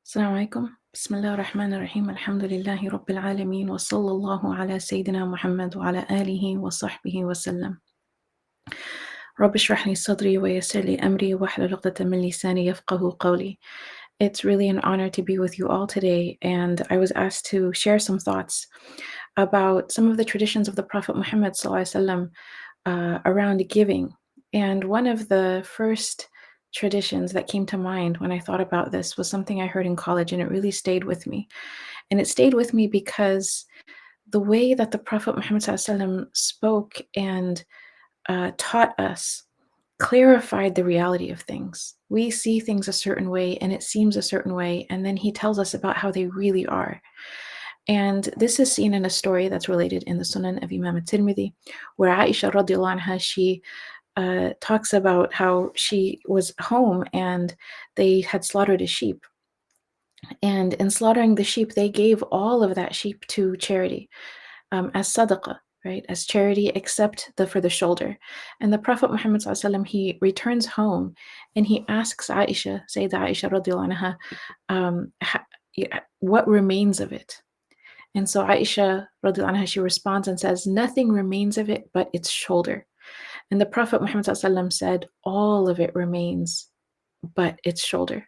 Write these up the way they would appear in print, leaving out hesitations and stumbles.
السلام عليكم. بسم الله الرحمن الرحيم. الحمد لله رب العالمين وصلى الله على سيدنا محمد وعلى آله وصحبه وسلم. رب اشرح لي صدري ويسر لي أمري واحلل عقدة من لساني يفقه قولي. It's really an honor to be with you all today, and I was asked to share some thoughts about some of the traditions of the Prophet Muhammad SAW, around giving. And one of the first traditions that came to mind when I thought about this was something I heard in college, and it really stayed with me. And it stayed with me because the way that the Prophet Muhammad SAW spoke and taught us clarified the reality of things. We see things a certain way and it seems a certain way, and then he tells us about how they really are. And this is seen in a story that's related in the Sunan of Imam at-Tirmidhi, where Aisha radiallahu anha, she talks about how she was home and they had slaughtered a sheep. And in slaughtering the sheep, they gave all of that sheep to charity, as sadaqah, right? As charity, except for the shoulder. And the Prophet Muhammad SAW, he returns home and he asks Aisha, Sayyidah Aisha radiallahu anha, what remains of it? And so Aisha radiallahu anha, she responds and says, nothing remains of it but its shoulder. And the Prophet Muhammad SAW said, all of it remains but its shoulder.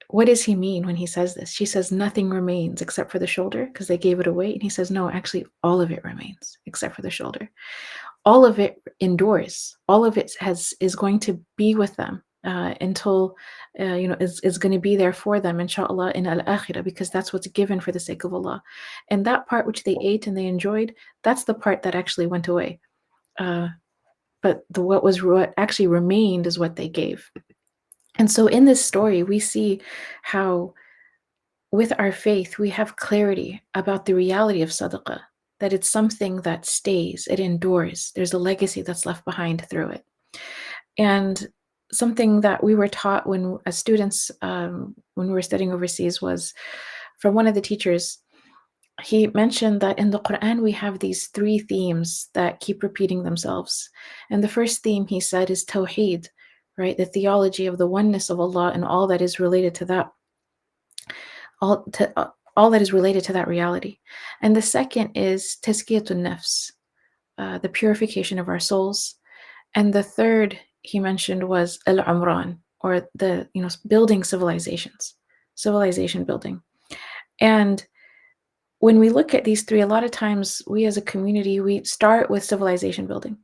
What does he mean when he says this? She says nothing remains except for the shoulder because they gave it away. And he says, no, actually, all of it remains except for the shoulder. All of it endures. All of it is going to be with them until, is going to be there for them, inshallah, in al-akhirah, because that's what's given for the sake of Allah. And that part which they ate and they enjoyed, that's the part that actually went away. But what actually remained is what they gave. And so in this story, we see how with our faith, we have clarity about the reality of sadaqah, that it's something that stays, it endures. There's a legacy that's left behind through it. And something that we were taught as students, when we were studying overseas, was from one of the teachers. He mentioned that in the Quran, we have these three themes that keep repeating themselves. And the first theme, he said, is Tawheed, right? The theology of the oneness of Allah and all that is related to that, all that is related to that reality. And the second is Tazkiyatun Nafs, the purification of our souls. And the third he mentioned was Al-Umran, or the building civilizations, civilization building. And when we look at these three, a lot of times we as a community, we start with civilization building.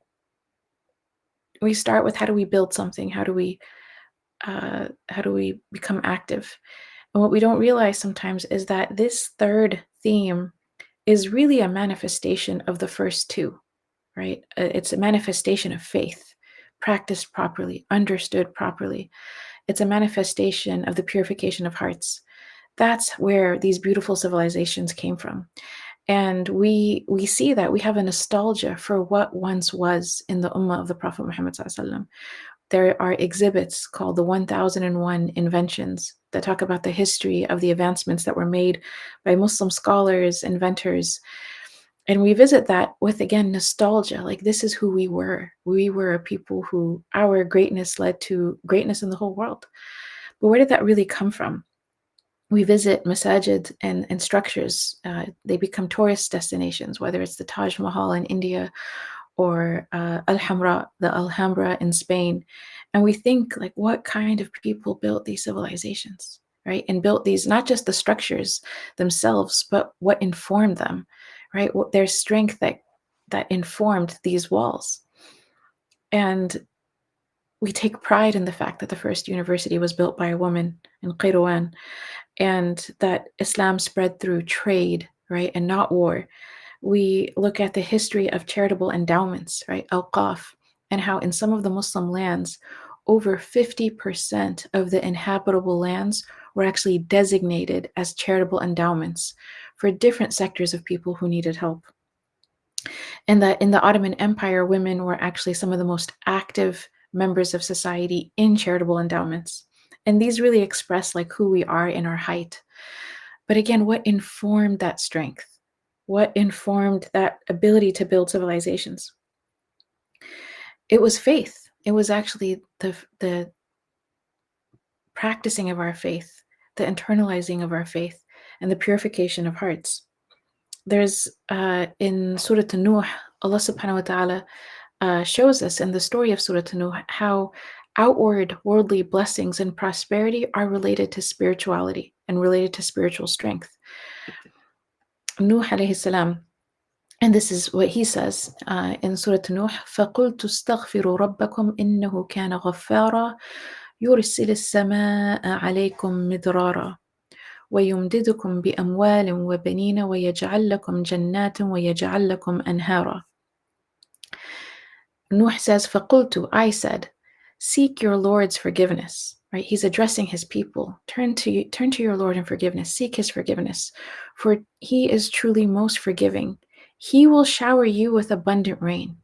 We start with how do we build something? How do we become active? And what we don't realize sometimes is that this third theme is really a manifestation of the first two, right? It's a manifestation of faith, practiced properly, understood properly. It's a manifestation of the purification of hearts. That's where these beautiful civilizations came from. And we see that we have a nostalgia for what once was in the ummah of the Prophet Muhammad SAW. There are exhibits called the 1001 Inventions that talk about the history of the advancements that were made by Muslim scholars, inventors. And we visit that with, again, nostalgia. Like, this is who we were. We were a people who our greatness led to greatness in the whole world. But where did that really come from? We visit masajid and structures. They become tourist destinations, whether it's the Taj Mahal in India or the Alhambra in Spain. And we think, like, what kind of people built these civilizations, right? And built these, not just the structures themselves, but what informed them, right? What their strength that informed these walls. And we take pride in the fact that the first university was built by a woman in Qayrouan, and that Islam spread through trade, right, and not war. We look at the history of charitable endowments, right, awqaf, and how in some of the Muslim lands, over 50% of the inhabitable lands were actually designated as charitable endowments for different sectors of people who needed help. And that in the Ottoman Empire, women were actually some of the most active members of society in charitable endowments. And these really express like who we are in our height. But again, what informed that strength? What informed that ability to build civilizations? It was faith. It was actually the practicing of our faith, the internalizing of our faith and the purification of hearts. There's in Surah An-Nuh, Allah subhanahu wa ta'ala shows us in the story of Surah An-Nuh how outward worldly blessings and prosperity are related to spirituality and related to spiritual strength. Nuh alayhi salam, and this is what he says in Surah Nuh, فَقُلْتُ اسْتَغْفِرُوا رَبَّكُمْ إِنَّهُ كَانَ غَفَّارًا يُرْسِلِ السَّمَاءَ عَلَيْكُمْ مِدْرَارًا وَيُمْدِدُكُمْ بِأَمْوَالٍ وَبَنِينَ وَيَجْعَلْ لَكُمْ جَنَّاتٍ وَيَجْعَلْ لَكُمْ أَنْهَارًا. Nuh says, فَقُلْتُ, I said, seek your Lord's forgiveness. Right? He's addressing his people. Turn to your Lord in forgiveness. Seek his forgiveness, for he is truly most forgiving. He will shower you with abundant rain.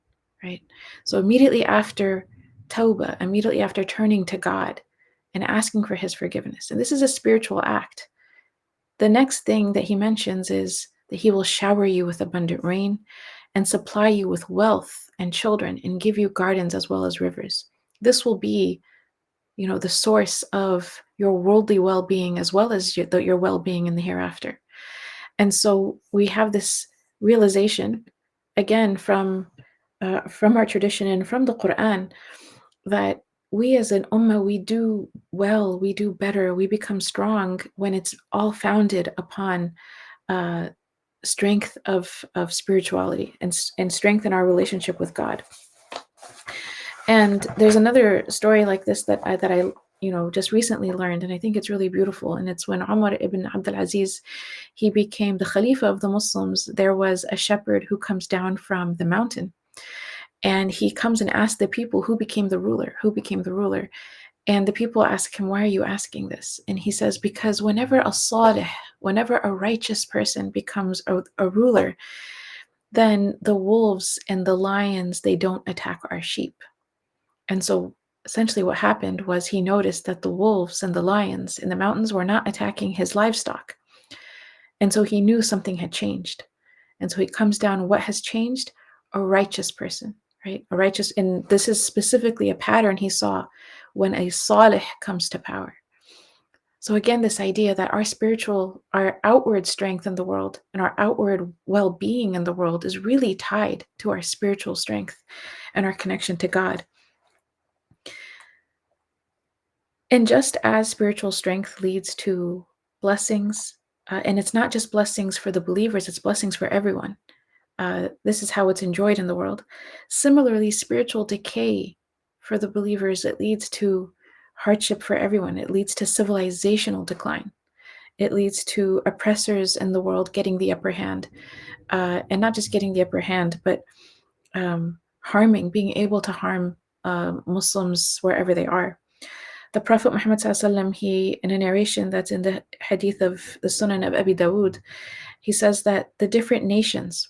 Right? So immediately after tawbah, immediately after turning to God and asking for his forgiveness, and this is a spiritual act, the next thing that he mentions is that he will shower you with abundant rain and supply you with wealth and children and give you gardens as well as rivers. This will be, the source of your worldly well-being as well as your well-being in the hereafter. And so we have this realization, again, from our tradition and from the Quran, that we as an ummah, we do well, we do better, we become strong when it's all founded upon strength of spirituality and strength in our relationship with God. And there's another story like this that I just recently learned, and I think it's really beautiful. And it's when Umar ibn Abdul Aziz, he became the Khalifa of the Muslims. There was a shepherd who comes down from the mountain, and he comes and asks the people, who became the ruler? And the people ask him, why are you asking this? And he says, because whenever a righteous person becomes a ruler, then the wolves and the lions, they don't attack our sheep. And so essentially what happened was he noticed that the wolves and the lions in the mountains were not attacking his livestock. And so he knew something had changed. And so he comes down, what has changed? A righteous person, right? A righteous, and this is specifically a pattern he saw when a salih comes to power. So again, this idea that our outward strength in the world and our outward well-being in the world is really tied to our spiritual strength and our connection to God. And just as spiritual strength leads to blessings, and it's not just blessings for the believers, it's blessings for everyone. This is how it's enjoyed in the world. Similarly, spiritual decay for the believers, it leads to hardship for everyone. It leads to civilizational decline. It leads to oppressors in the world getting the upper hand, and not just getting the upper hand, but being able to harm Muslims wherever they are. The Prophet Muhammad ﷺ, he, in a narration that's in the hadith of the Sunan of Abi Dawood, he says that the different nations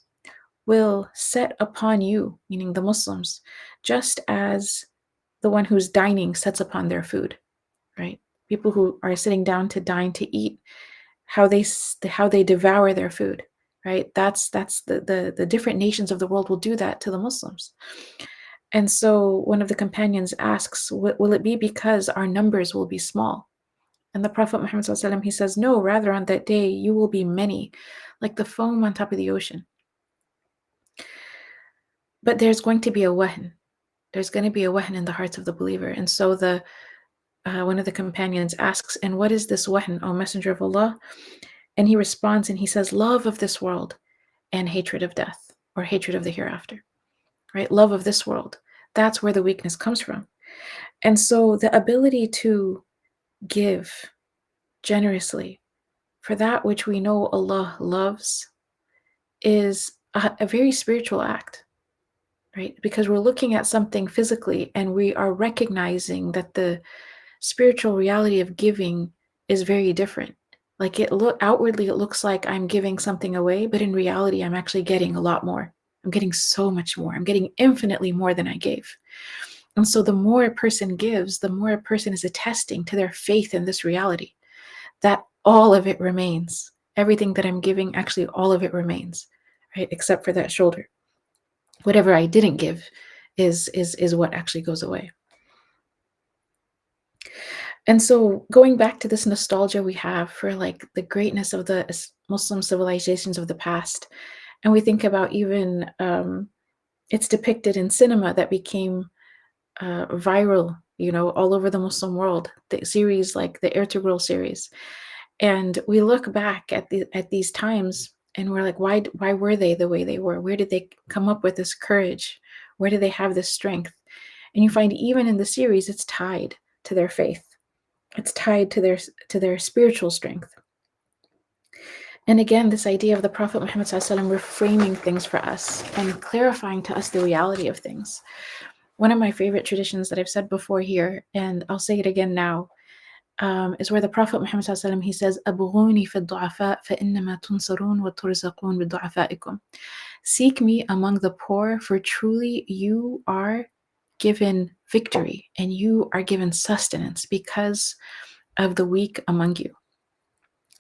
will set upon you, meaning the Muslims, just as the one who's dining sets upon their food, right? People who are sitting down to dine, to eat, how they devour their food, right? That's the different nations of the world will do that to the Muslims. And so one of the companions asks, will it be because our numbers will be small? And the Prophet Muhammad ﷺ, he says, no, rather on that day, you will be many, like the foam on top of the ocean. But there's going to be a wahn. There's going to be a wahn in the hearts of the believer. And so one of the companions asks, and what is this wahn, O Messenger of Allah? And he responds and he says, love of this world and hatred of death, or hatred of the hereafter, right? Love of this world. That's where the weakness comes from. And so the ability to give generously for that which we know Allah loves is a very spiritual act, right? Because we're looking at something physically and we are recognizing that the spiritual reality of giving is very different. Like outwardly, it looks like I'm giving something away, but in reality, I'm actually getting a lot more. I'm getting so much more. I'm getting infinitely more than I gave. And so the more a person gives, the more a person is attesting to their faith in this reality, that all of it remains. Everything that I'm giving, actually all of it remains, right? Except for that shoulder. Whatever I didn't give is what actually goes away. And so going back to this nostalgia we have for like the greatness of the Muslim civilizations of the past, and we think about even it's depicted in cinema that became viral, all over the Muslim world. The series like the Ertugrul series, and we look back at these times, and we're like, why were they the way they were? Where did they come up with this courage? Where do they have this strength? And you find even in the series, it's tied to their faith. It's tied to their spiritual strength. And again, this idea of the Prophet Muhammad SAW reframing things for us and clarifying to us the reality of things. One of my favorite traditions that I've said before here, and I'll say it again now, is where the Prophet Muhammad SAW, he says, "Abghuni fi du'afa fa innama tunsarun wa turzaqun bi du'afaikum." Seek me among the poor, for truly you are given victory and you are given sustenance because of the weak among you,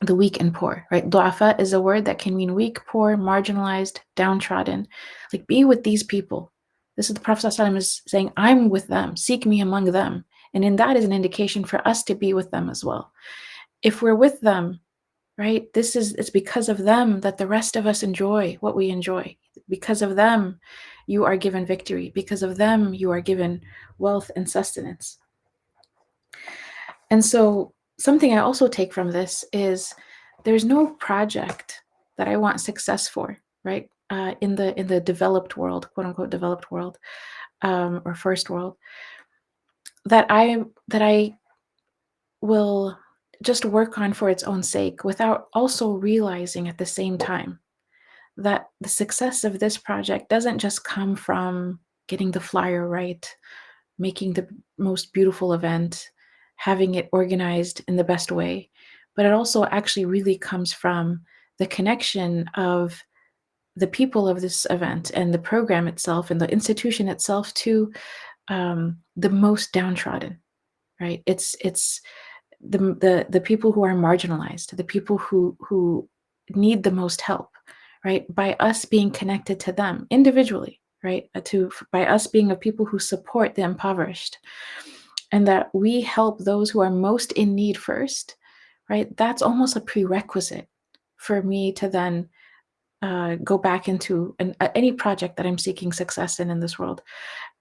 the weak and poor, right? Du'afa is a word that can mean weak, poor, marginalized, downtrodden. Like, be with these people. This is the Prophet ﷺ is saying, I'm with them, seek me among them. And in that is an indication for us to be with them as well. If we're with them, right, it's because of them that the rest of us enjoy what we enjoy. Because of them, you are given victory. Because of them, you are given wealth and sustenance. And so something I also take from this is there's no project that I want success for, right? In the developed world, quote unquote developed world, or first world, that I will just work on for its own sake without also realizing at the same time that the success of this project doesn't just come from getting the flyer right, making the most beautiful event, having it organized in the best way, but it also actually really comes from the connection of the people of this event and the program itself and the institution itself to the most downtrodden, right? It's the people who are marginalized, the people who need the most help, right? By us being connected to them individually, right? To by us being a people who support the impoverished, and that we help those who are most in need first, right? That's almost a prerequisite for me to then go back into any project that I'm seeking success in this world,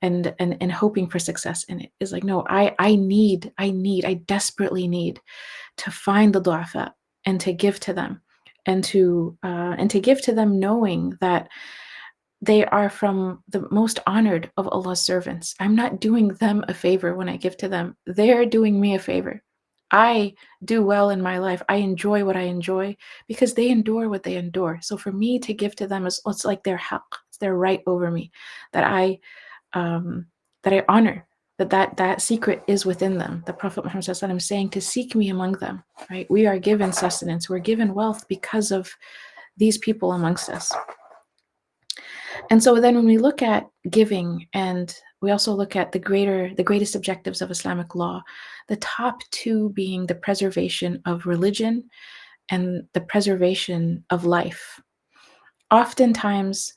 and hoping for success in it. Is like, no, I desperately need to find the du'afa and to give to them, and to give to them knowing that they are from the most honored of Allah's servants. I'm not doing them a favor when I give to them. They're doing me a favor. I do well in my life. I enjoy what I enjoy because they endure what they endure. So for me to give to them is, it's like their haqq, it's their right over me, that I um, that I honor, that secret is within them. The Prophet Muhammad SAW saying to seek me among them, right? We are given sustenance, we're given wealth because of these people amongst us. And so then when we look at giving, and we also look at the greatest objectives of Islamic law, the top two being the preservation of religion and the preservation of life. Oftentimes,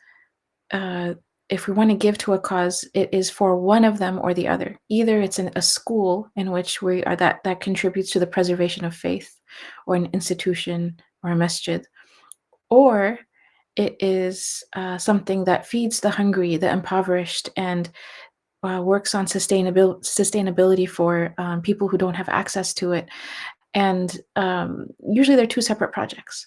uh, if we want to give to a cause, it is for one of them or the other. Either it's in a school in which we are that contributes to the preservation of faith, or an institution or a masjid, or it is something that feeds the hungry, the impoverished, and works on sustainability for people who don't have access to it. And usually they're two separate projects.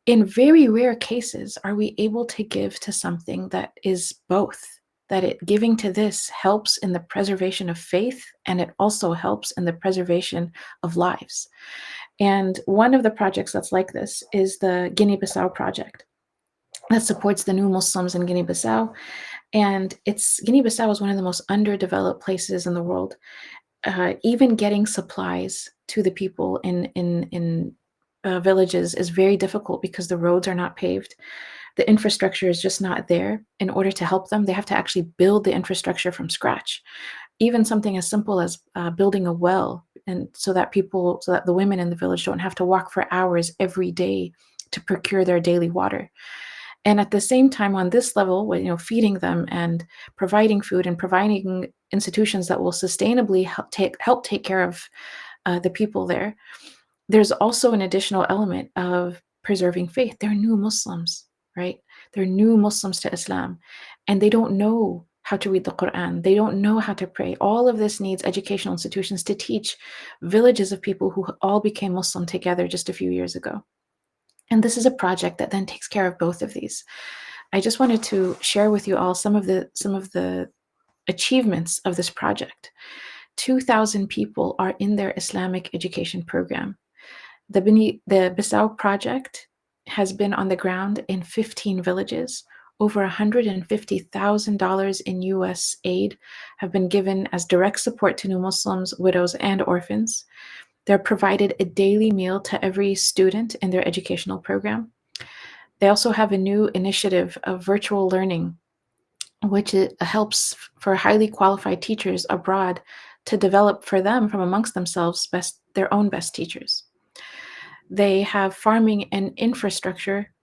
In very rare cases, are we able to give to something that is both? That giving to this helps in the preservation of faith, and it also helps in the preservation of lives. And one of the projects that's like this is the Guinea Bissau Project that supports the new Muslims in Guinea Bissau. And Guinea Bissau is one of the most underdeveloped places in the world. Even getting supplies to the people in villages is very difficult because the roads are not paved. The infrastructure is just not there. In order to help them, they have to actually build the infrastructure from scratch. Even something as simple as building a well, and so that the women in the village don't have to walk for hours every day to procure their daily water. And at the same time, on this level, feeding them and providing food and providing institutions that will sustainably help take care of the people there, there's also an additional element of preserving faith. They're new Muslims, right? They're new Muslims to Islam, and they don't know how to read the Quran. They don't know how to pray. All of this needs educational institutions to teach villages of people who all became Muslim together just a few years ago. And this is a project that then takes care of both of these. I just wanted to share with you all some of the achievements of this project. 2,000 people are in their Islamic education program. The Bissau Project has been on the ground in 15 villages. Over $150,000 in US aid have been given as direct support to new Muslims, widows, and orphans. They're provided a daily meal to every student in their educational program. They also have a new initiative of virtual learning, which helps for highly qualified teachers abroad to develop for them from amongst themselves their own best teachers. They have farming and infrastructure,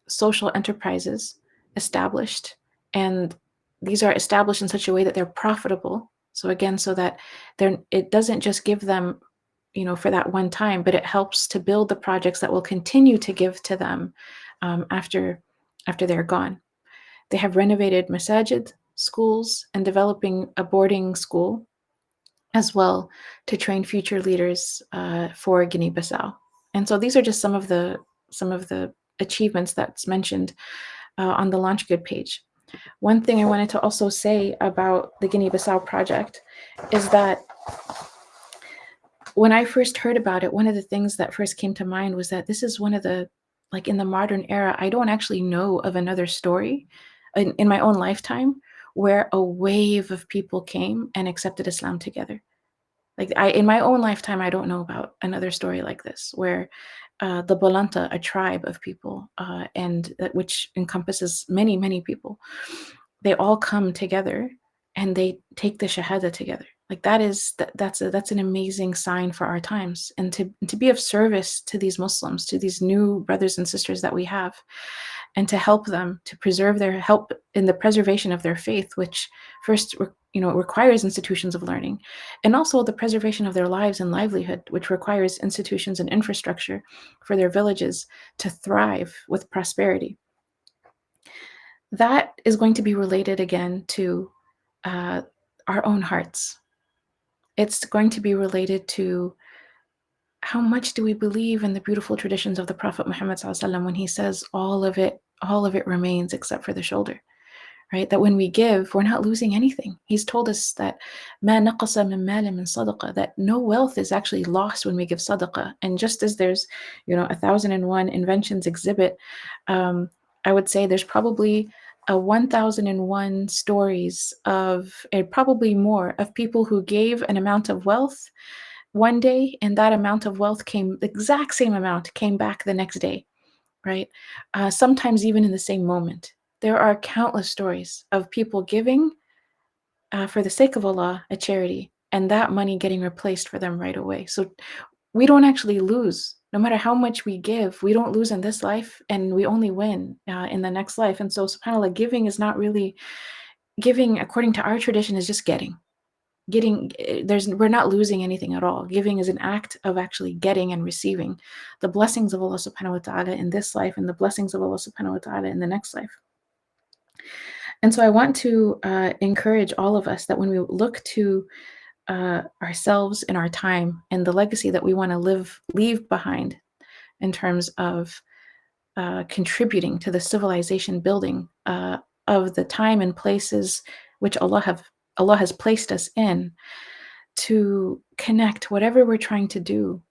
social enterprises established, and these are established in such a way that they're profitable. So again, so that it doesn't just give them, for that one time, but it helps to build the projects that will continue to give to them after they're gone. They have renovated masajid, schools, and developing a boarding school as well to train future leaders for Guinea-Bissau. And so these are just some of the achievements that's mentioned on the Launch Good page. One thing I wanted to also say about the Guinea-Bissau project is that when I first heard about it, one of the things that first came to mind was that this is one of the, like in the modern era, I don't actually know of another story in my own lifetime where a wave of people came and accepted Islam together. Like in my own lifetime, I don't know about another story like this, where the Bolanta, a tribe of people, and which encompasses many, many people, they all come together and they take the Shahada together. Like that's an amazing sign for our times, and to be of service to these Muslims, to these new brothers and sisters that we have, and to help them to preserve their help in the preservation of their faith, which first requires institutions of learning, and also the preservation of their lives and livelihood, which requires institutions and infrastructure for their villages to thrive with prosperity. That is going to be related again to our own hearts. It's going to be related to how much do we believe in the beautiful traditions of the Prophet Muhammad SAW when he says all of it remains except for the shoulder, right? That when we give, we're not losing anything. He's told us that ma naqasa min malin min sadaqah, that no wealth is actually lost when we give sadaqah. And just as there's, 1,001 inventions exhibit, I would say there's probably a 1,001 stories of, and probably more, of people who gave an amount of wealth one day, and that amount of wealth the exact same amount came back the next day, right? Sometimes even in the same moment. There are countless stories of people giving for the sake of Allah, a charity, and that money getting replaced for them right away. So we don't actually lose. No matter how much we give, we don't lose in this life, and we only win in the next life. And so, subhanAllah, giving is not really giving, according to our tradition, is just getting. We're not losing anything at all. Giving is an act of actually getting and receiving the blessings of Allah subhanahu wa ta'ala in this life, and the blessings of Allah subhanahu wa ta'ala in the next life. And so I want to encourage all of us that when we look to ourselves and our time and the legacy that we want to leave behind in terms of contributing to the civilization building of the time and places which Allah has placed us in, to connect whatever we're trying to do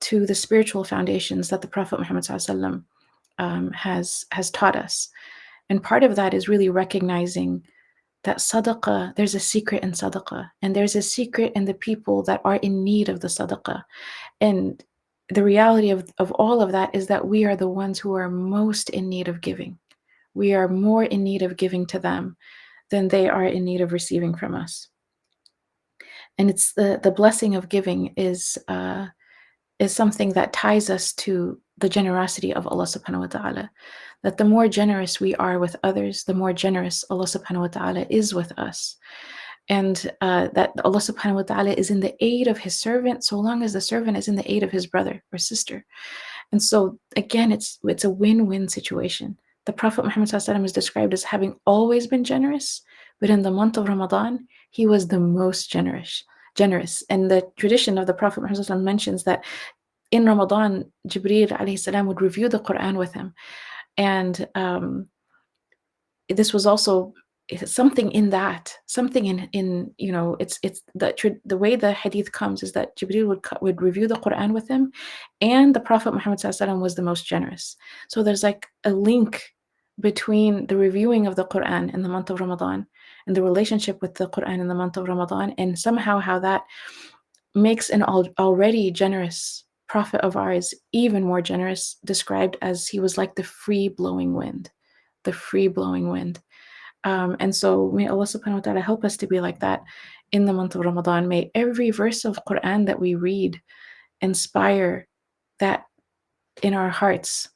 to the spiritual foundations that the Prophet Muhammad SAW has taught us. And part of that is really recognizing that sadaqah, there's a secret in sadaqah, and there's a secret in the people that are in need of the sadaqah. And the reality of all of that is that we are the ones who are most in need of giving. We are more in need of giving to them than they are in need of receiving from us. And it's the blessing of giving is something that ties us to the generosity of Allah subhanahu wa ta'ala. That the more generous we are with others, the more generous Allah subhanahu wa ta'ala is with us. and that Allah subhanahu wa ta'ala is in the aid of his servant so long as the servant is in the aid of his brother or sister. And so again, it's a win-win situation. The Prophet Muhammad SAW is described as having always been generous, but in the month of Ramadan, he was the most generous. And the tradition of the Prophet Muhammad SAW mentions that in Ramadan, Jibreel alayhi salam would review the Quran with him. And this was also something in that, something in it's the way the hadith comes is that Jibreel would review the Quran with him, and the Prophet Muhammad SAW was the most generous. So there's like a link between the reviewing of the Quran in the month of Ramadan and the relationship with the Quran in the month of Ramadan, and somehow how that makes an already generous prophet of ours even more generous, described as he was like the free blowing wind, the free blowing wind. And so may Allah subhanahu wa ta'ala help us to be like that in the month of Ramadan. May every verse of Quran that we read inspire that in our hearts,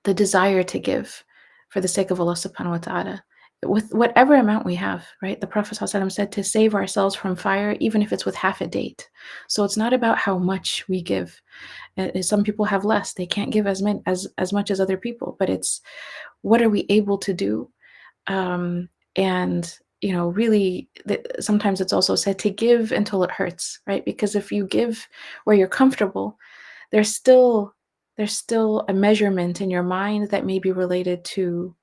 the desire to give for the sake of Allah subhanahu wa ta'ala, with whatever amount we have, right? The Prophet ﷺ said to save ourselves from fire, even if it's with half a date. So it's not about how much we give. Some people have less; they can't give as much as other people. But it's what are we able to do? And really, sometimes it's also said to give until it hurts, right? Because if you give where you're comfortable, there's still a measurement in your mind that may be related to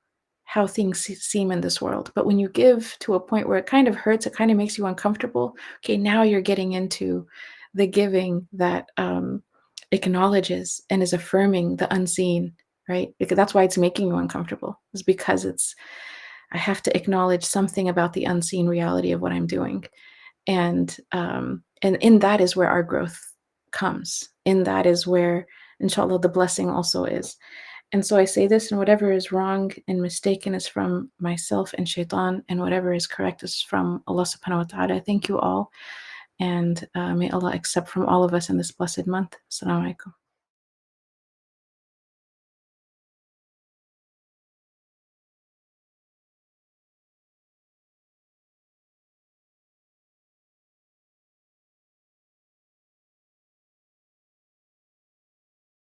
how things seem in this world. But when you give to a point where it kind of hurts, it kind of makes you uncomfortable. Okay, now you're getting into the giving that acknowledges and is affirming the unseen, right? Because that's why it's making you uncomfortable. Is because I have to acknowledge something about the unseen reality of what I'm doing, and in that is where our growth comes. In that is where, inshallah, the blessing also is. And so I say this, and whatever is wrong and mistaken is from myself and shaitan, and whatever is correct is from Allah subhanahu wa ta'ala. Thank you all, and may Allah accept from all of us in this blessed month. Assalamu alaikum.